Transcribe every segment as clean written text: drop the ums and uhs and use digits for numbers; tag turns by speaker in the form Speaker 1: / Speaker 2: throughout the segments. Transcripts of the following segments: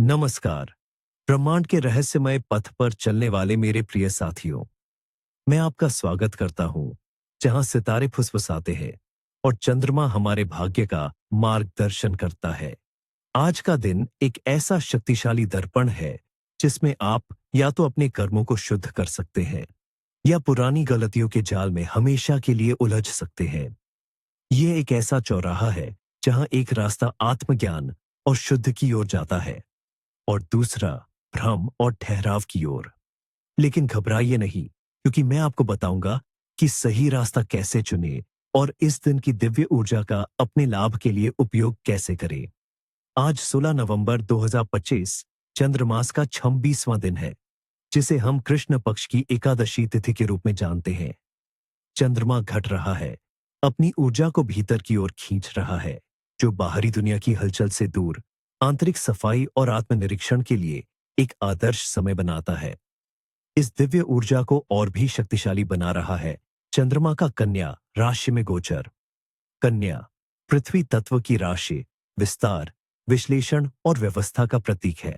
Speaker 1: नमस्कार। ब्रह्मांड के रहस्यमय पथ पर चलने वाले मेरे प्रिय साथियों, मैं आपका स्वागत करता हूं, जहां सितारे फुसफुसाते हैं और चंद्रमा हमारे भाग्य का मार्गदर्शन करता है। आज का दिन एक ऐसा शक्तिशाली दर्पण है, जिसमें आप या तो अपने कर्मों को शुद्ध कर सकते हैं या पुरानी गलतियों के जाल में हमेशा के लिए उलझ सकते हैं। यह एक ऐसा चौराहा है, जहां एक रास्ता आत्मज्ञान और शुद्ध की ओर जाता है और दूसरा भ्रम और ठहराव की ओर। लेकिन घबराइए नहीं, क्योंकि मैं आपको बताऊंगा कि सही रास्ता कैसे चुने और इस दिन की दिव्य ऊर्जा का अपने लाभ के लिए उपयोग कैसे करें। आज 16 नवंबर 2025 चंद्रमास का 26वां दिन है, जिसे हम कृष्ण पक्ष की एकादशी तिथि के रूप में जानते हैं। चंद्रमा घट रहा है, अपनी ऊर्जा को भीतर की ओर खींच रहा है, जो बाहरी दुनिया की हलचल से दूर आंतरिक सफाई और आत्मनिरीक्षण के लिए एक आदर्श समय बनाता है। इस दिव्य ऊर्जा को और भी शक्तिशाली बना रहा है चंद्रमा का कन्या राशि में गोचर। कन्या पृथ्वी तत्व की राशि, विस्तार, विश्लेषण और व्यवस्था का प्रतीक है।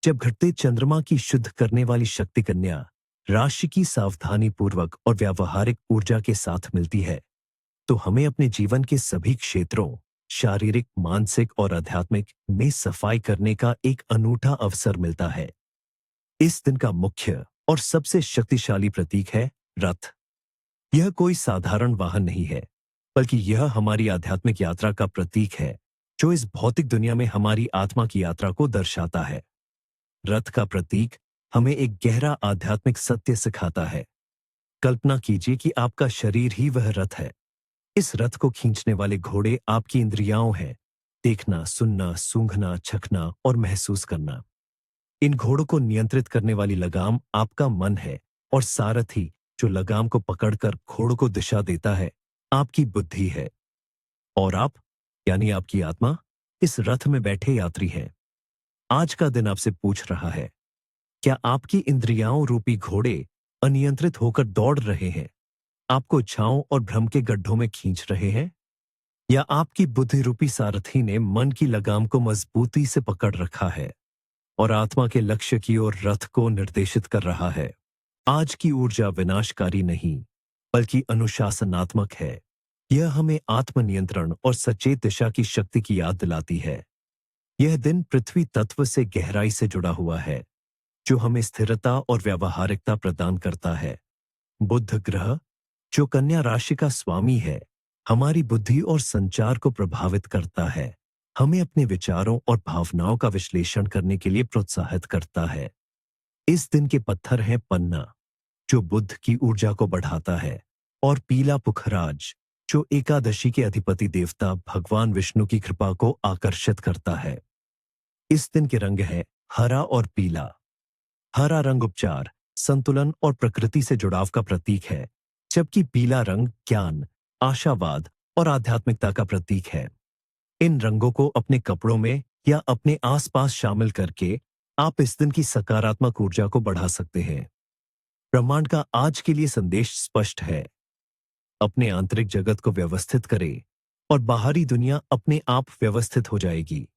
Speaker 1: जब घटते चंद्रमा की शुद्ध करने वाली शक्ति कन्या राशि की सावधानी पूर्वक और व्यावहारिक ऊर्जा के साथ मिलती है, तो हमें अपने जीवन के सभी क्षेत्रों, शारीरिक, मानसिक और आध्यात्मिक में सफाई करने का एक अनूठा अवसर मिलता है। इस दिन का मुख्य और सबसे शक्तिशाली प्रतीक है रथ। यह कोई साधारण वाहन नहीं है, बल्कि यह हमारी आध्यात्मिक यात्रा का प्रतीक है, जो इस भौतिक दुनिया में हमारी आत्मा की यात्रा को दर्शाता है। रथ का प्रतीक हमें एक गहरा आध्यात्मिक सत्य सिखाता है। कल्पना कीजिए कि आपका शरीर ही वह रथ है। इस रथ को खींचने वाले घोड़े आपकी इंद्रियां हैं, देखना, सुनना, सूंघना, चखना और महसूस करना। इन घोड़ों को नियंत्रित करने वाली लगाम आपका मन है और सारथी, जो लगाम को पकड़कर घोड़ों को दिशा देता है, आपकी बुद्धि है। और आप, यानी आपकी आत्मा, इस रथ में बैठे यात्री हैं। आज का दिन आपसे पूछ रहा है, क्या आपकी इंद्रियाओं रूपी घोड़े अनियंत्रित होकर दौड़ रहे हैं, आपको इच्छाओं और भ्रम के गड्ढों में खींच रहे हैं, या आपकी बुद्धि रूपी सारथी ने मन की लगाम को मजबूती से पकड़ रखा है और आत्मा के लक्ष्य की ओर रथ को निर्देशित कर रहा है। आज की ऊर्जा विनाशकारी नहीं, बल्कि अनुशासनात्मक है। यह हमें आत्मनियंत्रण और सचेत दिशा की शक्ति की याद दिलाती है। यह दिन पृथ्वी तत्व से गहराई से जुड़ा हुआ है, जो हमें स्थिरता और व्यावहारिकता प्रदान करता है। बुध ग्रह, जो कन्या राशि का स्वामी है, हमारी बुद्धि और संचार को प्रभावित करता है, हमें अपने विचारों और भावनाओं का विश्लेषण करने के लिए प्रोत्साहित करता है। इस दिन के पत्थर हैं पन्ना, जो बुद्ध की ऊर्जा को बढ़ाता है, और पीला पुखराज, जो एकादशी के अधिपति देवता भगवान विष्णु की कृपा को आकर्षित करता है। इस दिन के रंग है हरा और पीला। हरा रंग उपचार, संतुलन और प्रकृति से जुड़ाव का प्रतीक है, जबकि पीला रंग ज्ञान, आशावाद और आध्यात्मिकता का प्रतीक है। इन रंगों को अपने कपड़ों में या अपने आसपास शामिल करके आप इस दिन की सकारात्मक ऊर्जा को बढ़ा सकते हैं। ब्रह्मांड का आज के लिए संदेश स्पष्ट है। अपने आंतरिक जगत को व्यवस्थित करें और बाहरी दुनिया अपने आप व्यवस्थित हो जाएगी।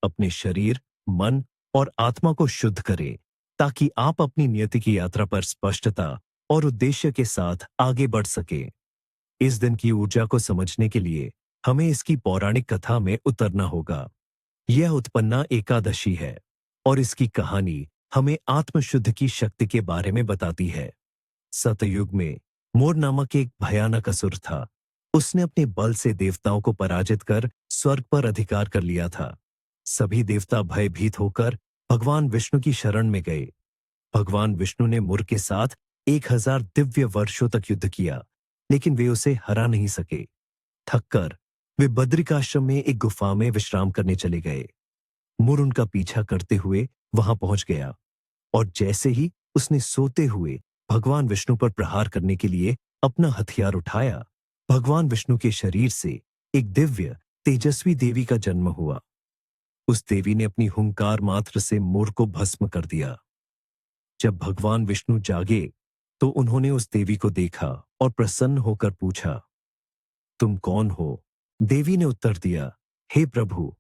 Speaker 1: अपने शरीर, मन और आत्मा को शुद्ध करें, ताकि आप अपनी नियति की यात्रा पर स्पष्टता और उद्देश्य के साथ आगे बढ़ सके। इस दिन की ऊर्जा को समझने के लिए हमें इसकी पौराणिक कथा में उतरना होगा। यह उत्पन्ना एकादशी है और इसकी कहानी हमें आत्मशुद्ध की शक्ति के बारे में बताती है। सतयुग में मोर नामक एक भयानक असुर था। उसने अपने बल से देवताओं को पराजित कर स्वर्ग पर अधिकार कर लिया था। सभी देवता भयभीत होकर भगवान विष्णु की शरण में गए। भगवान विष्णु ने मुर के साथ 1000 दिव्य वर्षों तक युद्ध किया, लेकिन वे उसे हरा नहीं सके। थककर वे बद्रिकाश्रम में एक गुफा में विश्राम करने चले गए। मुर उनका पीछा करते हुए वहां पहुंच गया और जैसे ही उसने सोते हुए भगवान विष्णु पर प्रहार करने के लिए अपना हथियार उठाया, भगवान विष्णु के शरीर से एक दिव्य तेजस्वी देवी का जन्म हुआ। उस देवी ने अपनी हुंकार मात्र से मुर को भस्म कर दिया। जब भगवान विष्णु जागे, तो उन्होंने उस देवी को देखा और प्रसन्न होकर पूछा, तुम कौन हो? देवी ने उत्तर दिया, हे प्रभु,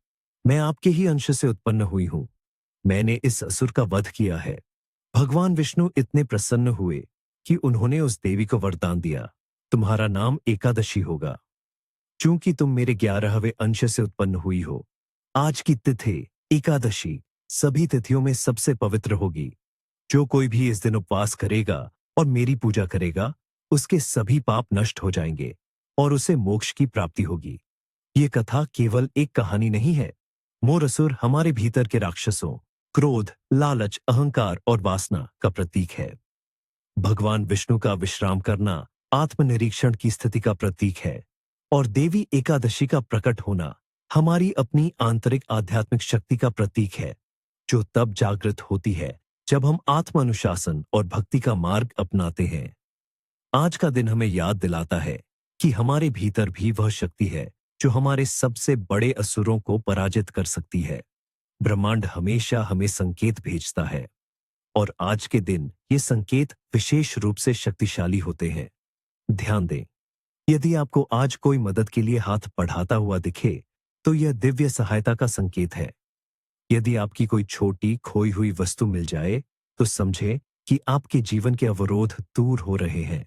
Speaker 1: मैं आपके ही अंश से उत्पन्न हुई हूं। मैंने इस असुर का वध किया है। भगवान विष्णु इतने प्रसन्न हुए कि उन्होंने उस देवी को वरदान दिया, तुम्हारा नाम एकादशी होगा, चूंकि तुम मेरे 11वें अंश से उत्पन्न हुई हो। आज की तिथि एकादशी सभी तिथियों में सबसे पवित्र होगी। जो कोई भी इस दिन उपवास करेगा और मेरी पूजा करेगा, उसके सभी पाप नष्ट हो जाएंगे और उसे मोक्ष की प्राप्ति होगी। ये कथा केवल एक कहानी नहीं है। मोर असुर हमारे भीतर के राक्षसों, क्रोध, लालच, अहंकार और वासना का प्रतीक है। भगवान विष्णु का विश्राम करना आत्मनिरीक्षण की स्थिति का प्रतीक है और देवी एकादशी का प्रकट होना हमारी अपनी आंतरिक आध्यात्मिक शक्ति का प्रतीक है, जो तब जागृत होती है जब हम आत्म अनुशासन और भक्ति का मार्ग अपनाते हैं। आज का दिन हमें याद दिलाता है कि हमारे भीतर भी वह शक्ति है जो हमारे सबसे बड़े असुरों को पराजित कर सकती है। ब्रह्मांड हमेशा हमें संकेत भेजता है और आज के दिन ये संकेत विशेष रूप से शक्तिशाली होते हैं। ध्यान दें, यदि आपको आज कोई मदद के लिए हाथ बढ़ाता हुआ दिखे, तो यह दिव्य सहायता का संकेत है। यदि आपकी कोई छोटी खोई हुई वस्तु मिल जाए, तो समझे कि आपके जीवन के अवरोध दूर हो रहे हैं।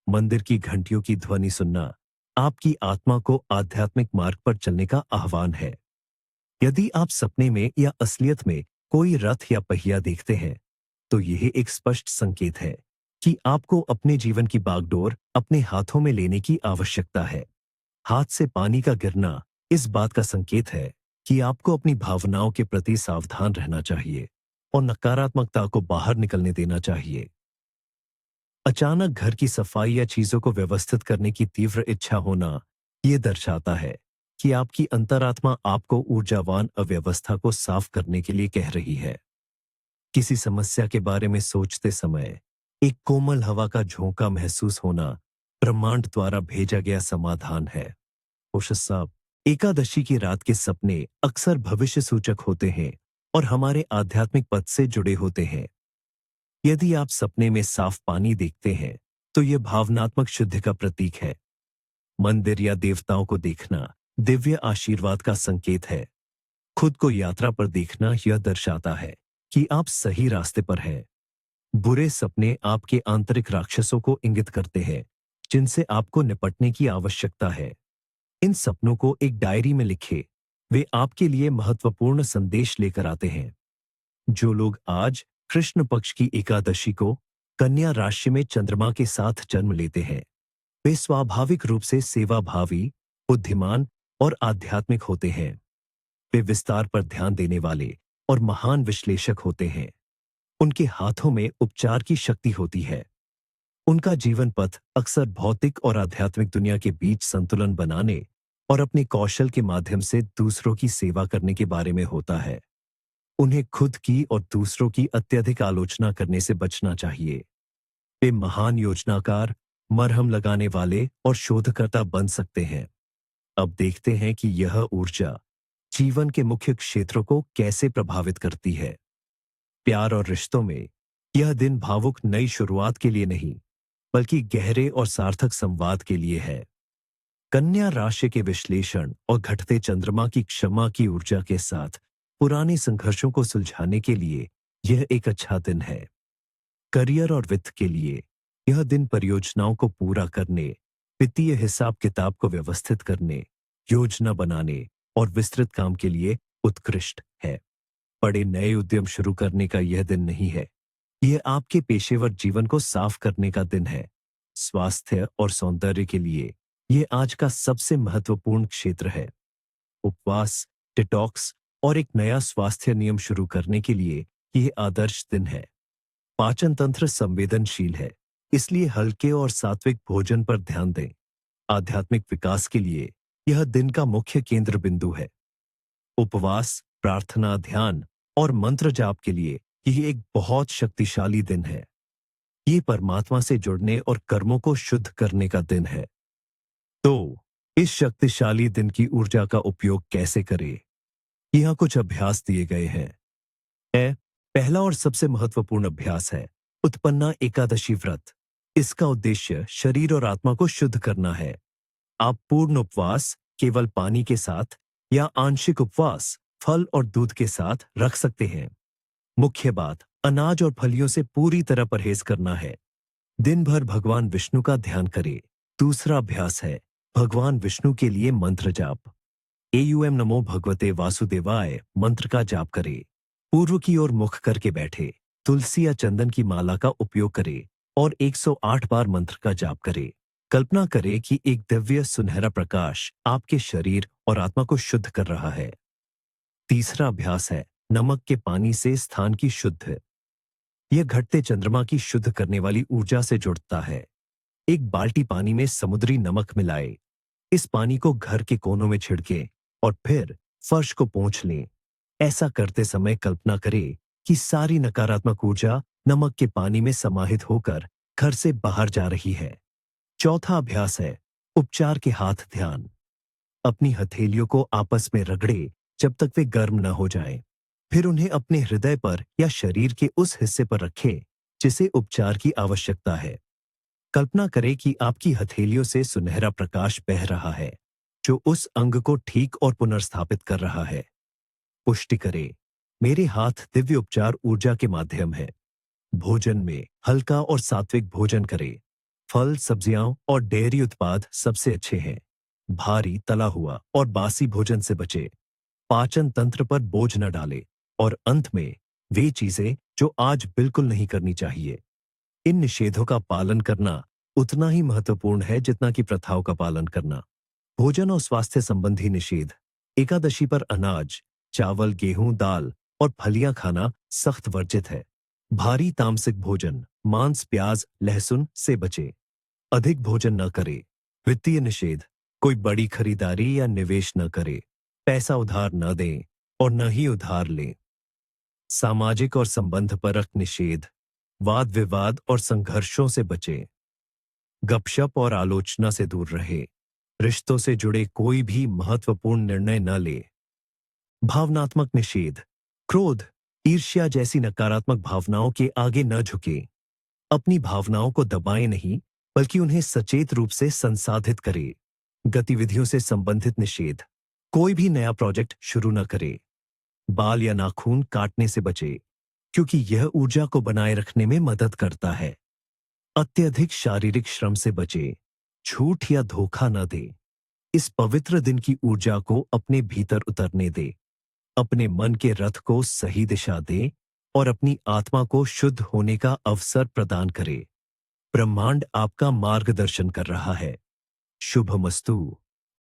Speaker 1: मंदिर की घंटियों की ध्वनि सुनना आपकी आत्मा को आध्यात्मिक मार्ग पर चलने का आह्वान है। यदि आप सपने में या असलियत में कोई रथ या पहिया देखते हैं, तो यह एक स्पष्ट संकेत है कि आपको अपने जीवन की बागडोर अपने हाथों में लेने की आवश्यकता है। हाथ से पानी का गिरना इस बात का संकेत है कि आपको अपनी भावनाओं के प्रति सावधान रहना चाहिए और नकारात्मकता को बाहर निकलने देना चाहिए। अचानक घर की सफाई या चीजों को व्यवस्थित करने की तीव्र इच्छा होना यह दर्शाता है कि आपकी अंतरात्मा आपको ऊर्जावान अव्यवस्था को साफ करने के लिए कह रही है। किसी समस्या के बारे में सोचते समय एक कोमल हवा का झोंका महसूस होना ब्रह्मांड द्वारा भेजा गया समाधान है। कोशिश साहब, एकादशी की रात के सपने अक्सर भविष्य सूचक होते हैं और हमारे आध्यात्मिक पथ से जुड़े होते हैं। यदि आप सपने में साफ पानी देखते हैं, तो यह भावनात्मक शुद्धि का प्रतीक है। मंदिर या देवताओं को देखना दिव्य आशीर्वाद का संकेत है। खुद को यात्रा पर देखना यह दर्शाता है कि आप सही रास्ते पर हैं। बुरे सपने आपके आंतरिक राक्षसों को इंगित करते हैं, जिनसे आपको निपटने की आवश्यकता है। इन सपनों को एक डायरी में लिखें, वे आपके लिए महत्वपूर्ण संदेश लेकर आते हैं। जो लोग आज कृष्ण पक्ष की एकादशी को कन्या राशि में चंद्रमा के साथ जन्म लेते हैं, वे स्वाभाविक रूप से सेवाभावी, बुद्धिमान और आध्यात्मिक होते हैं। वे विस्तार पर ध्यान देने वाले और महान विश्लेषक होते हैं। उनके हाथों में उपचार की शक्ति होती है। उनका जीवन पथ अक्सर भौतिक और आध्यात्मिक दुनिया के बीच संतुलन बनाने और अपने कौशल के माध्यम से दूसरों की सेवा करने के बारे में होता है। उन्हें खुद की और दूसरों की अत्यधिक आलोचना करने से बचना चाहिए। वे महान योजनाकार, मरहम लगाने वाले और शोधकर्ता बन सकते हैं। अब देखते हैं कि यह ऊर्जा जीवन के मुख्य क्षेत्रों को कैसे प्रभावित करती है। प्यार और रिश्तों में यह दिन भावुक नई शुरुआत के लिए नहीं, बल्कि गहरे और सार्थक संवाद के लिए है। कन्या राशि के विश्लेषण और घटते चंद्रमा की क्षमा की ऊर्जा के साथ पुराने संघर्षों को सुलझाने के लिए यह एक अच्छा दिन है। करियर और वित्त के लिए यह दिन परियोजनाओं को पूरा करने, वित्तीय हिसाब किताब को व्यवस्थित करने, योजना बनाने और विस्तृत काम के लिए उत्कृष्ट है। बड़े नए उद्यम शुरू करने का यह दिन नहीं है। यह आपके पेशेवर जीवन को साफ करने का दिन है। स्वास्थ्य और सौंदर्य के लिए यह आज का सबसे महत्वपूर्ण क्षेत्र है। उपवास, डिटॉक्स और एक नया स्वास्थ्य नियम शुरू करने के लिए यह आदर्श दिन है। पाचन तंत्र संवेदनशील है, इसलिए हल्के और सात्विक भोजन पर ध्यान दें। आध्यात्मिक विकास के लिए यह दिन का मुख्य केंद्र बिंदु है। उपवास, प्रार्थना, ध्यान और मंत्र जाप के लिए यह एक बहुत शक्तिशाली दिन है। ये परमात्मा से जुड़ने और कर्मों को शुद्ध करने का दिन है। तो इस शक्तिशाली दिन की ऊर्जा का उपयोग कैसे करें? यहाँ कुछ अभ्यास दिए गए हैं। पहला और सबसे महत्वपूर्ण अभ्यास है उत्पन्ना एकादशी व्रत। इसका उद्देश्य शरीर और आत्मा को शुद्ध करना है। आप पूर्ण उपवास केवल पानी के साथ या आंशिक उपवास फल और दूध के साथ रख सकते हैं। मुख्य बात, अनाज और फलियों से पूरी तरह परहेज करना है। दिन भर भगवान विष्णु का ध्यान करें। दूसरा अभ्यास है भगवान विष्णु के लिए मंत्र जाप। एयूएम नमो भगवते वासुदेवाय मंत्र का जाप करें। पूर्व की ओर मुख करके बैठे। तुलसी या चंदन की माला का उपयोग करें और 108 बार मंत्र का जाप करें। कल्पना करें कि एक दिव्य सुनहरा प्रकाश आपके शरीर और आत्मा को शुद्ध कर रहा है। तीसरा अभ्यास है नमक के पानी से स्थान की शुद्ध। यह घटते चंद्रमा की शुद्ध करने वाली ऊर्जा से जुड़ता है। एक बाल्टी पानी में समुद्री नमक मिलाए। इस पानी को घर के कोनों में छिड़कें और फिर फर्श को पोंछ लें। ऐसा करते समय कल्पना करें कि सारी नकारात्मक ऊर्जा नमक के पानी में समाहित होकर घर से बाहर जा रही है। चौथा अभ्यास है उपचार के हाथ ध्यान। अपनी हथेलियों को आपस में रगड़े जब तक वे गर्म न हो जाएं। फिर उन्हें अपने हृदय पर या शरीर के उस हिस्से पर रखें जिसे उपचार की आवश्यकता है। कल्पना करें कि आपकी हथेलियों से सुनहरा प्रकाश बह रहा है जो उस अंग को ठीक और पुनर्स्थापित कर रहा है। पुष्टि करें, मेरे हाथ दिव्य उपचार ऊर्जा के माध्यम है। भोजन में हल्का और सात्विक भोजन करें। फल, सब्जियां और डेयरी उत्पाद सबसे अच्छे हैं। भारी, तला हुआ और बासी भोजन से बचें। पाचन तंत्र पर बोझ न डालें। और अंत में वे चीजें जो आज बिल्कुल नहीं करनी चाहिए। इन निषेधों का पालन करना उतना ही महत्वपूर्ण है जितना कि प्रथाओं का पालन करना। भोजन और स्वास्थ्य संबंधी निषेध। एकादशी पर अनाज, चावल, गेहूं, दाल और फलियां खाना सख्त वर्जित है। भारी तामसिक भोजन, मांस, प्याज, लहसुन से बचे। अधिक भोजन न करे। वित्तीय निषेध। कोई बड़ी खरीदारी या निवेश न करे। पैसा उधार न दें और न ही उधार लें। सामाजिक और संबंधपरक निषेध। वाद विवाद और संघर्षों से बचें। गपशप और आलोचना से दूर रहे। रिश्तों से जुड़े कोई भी महत्वपूर्ण निर्णय न ले। भावनात्मक निषेध। क्रोध, ईर्ष्या जैसी नकारात्मक भावनाओं के आगे न झुके। अपनी भावनाओं को दबाएं नहीं, बल्कि उन्हें सचेत रूप से संसाधित करें। गतिविधियों से संबंधित निषेध। कोई भी नया प्रोजेक्ट शुरू न करे। बाल या नाखून काटने से बचे, क्योंकि यह ऊर्जा को बनाए रखने में मदद करता है। अत्यधिक शारीरिक श्रम से बचे। झूठ या धोखा न दे। इस पवित्र दिन की ऊर्जा को अपने भीतर उतरने दे। अपने मन के रथ को सही दिशा दे और अपनी आत्मा को शुद्ध होने का अवसर प्रदान करे। ब्रह्मांड आपका मार्गदर्शन कर रहा है। शुभमस्तु।